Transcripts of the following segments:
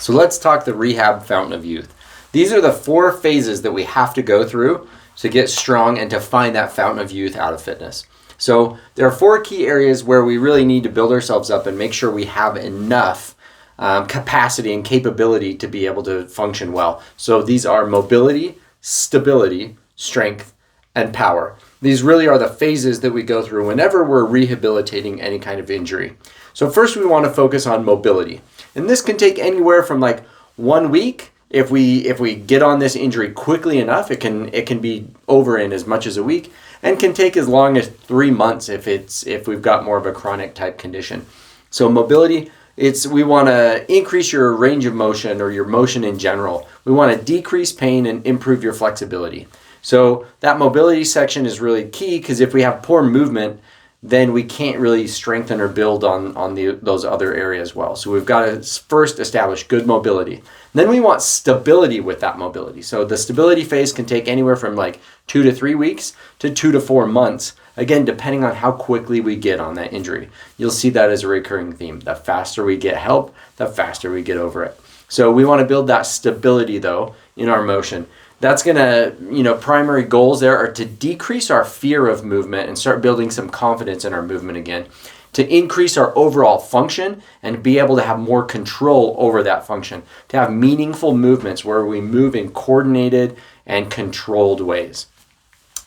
So let's talk the Rehab Fountain of Youth. These are the 4 phases that we have to go through to get strong and to find that fountain of youth out of fitness. So there are 4 key areas where we really need to build ourselves up and make sure we have enough capacity and capability to be able to function well. So these are mobility, stability, strength, and power. These really are the phases that we go through whenever we're rehabilitating any kind of injury. So first we want to focus on mobility. And this can take anywhere from like 1 week. If we get on this injury quickly enough, it can be over in as much as a week, and can take as long as 3 months if we've got more of a chronic type condition. So mobility, we want to increase your range of motion or your motion in general. We want to decrease pain and improve your flexibility. So that mobility section is really key, because if we have poor movement, then we can't really strengthen or build on those other areas well. So we've got to first establish good mobility. Then we want stability with that mobility. So the stability phase can take anywhere from like 2 to 3 weeks to 2 to 4 months. Again, depending on how quickly we get on that injury. You'll see that as a recurring theme. The faster we get help, the faster we get over it. So we want to build that stability though in our motion. That's gonna, primary goals there are to decrease our fear of movement and start building some confidence in our movement again, to increase our overall function and be able to have more control over that function, to have meaningful movements where we move in coordinated and controlled ways.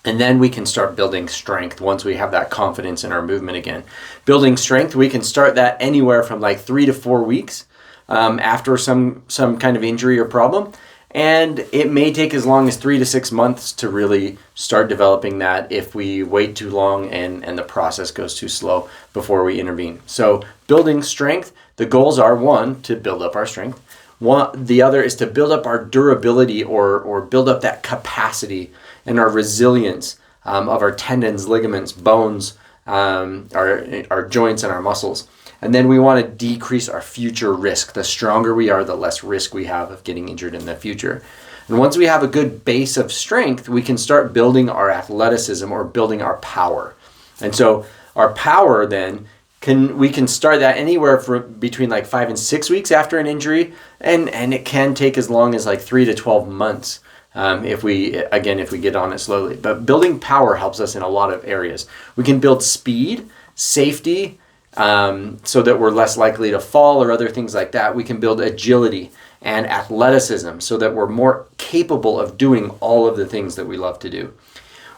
And then we can start building strength once we have that confidence in our movement again. Building strength, we can start that anywhere from like 3 to 4 weeks after some kind of injury or problem. And it may take as long as 3 to 6 months to really start developing that if we wait too long and the process goes too slow before we intervene. So building strength, the goals are 1, to build up our strength. The other is to build up our durability or build up that capacity and our resilience of our tendons, ligaments, bones, our joints and our muscles. And then we want to decrease our future risk. The stronger we are, the less risk we have of getting injured in the future. And once we have a good base of strength, we can start building our athleticism or building our power. And so our power then, we can start that anywhere from between like 5 and 6 weeks after an injury. And it can take as long as like 3 to 12 months if we get on it slowly. But building power helps us in a lot of areas. We can build speed, safety, so that we're less likely to fall or other things like that. We can build agility and athleticism so that we're more capable of doing all of the things that we love to do.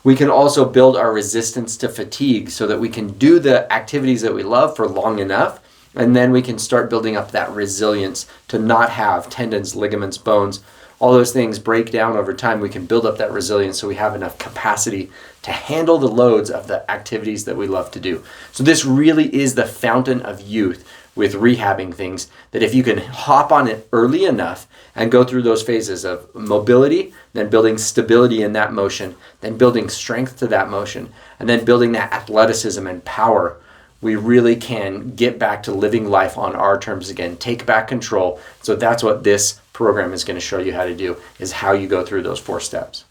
We can also build our resistance to fatigue so that we can do the activities that we love for long enough, and then we can start building up that resilience to not have tendons, ligaments, bones, all those things break down over time. We can build up that resilience so we have enough capacity to handle the loads of the activities that we love to do. So this really is the fountain of youth with rehabbing things, that if you can hop on it early enough and go through those phases of mobility, then building stability in that motion, then building strength to that motion, and then building that athleticism and power, we really can get back to living life on our terms again, take back control. So that's what this program is going to show you how to do, is how you go through those 4 steps.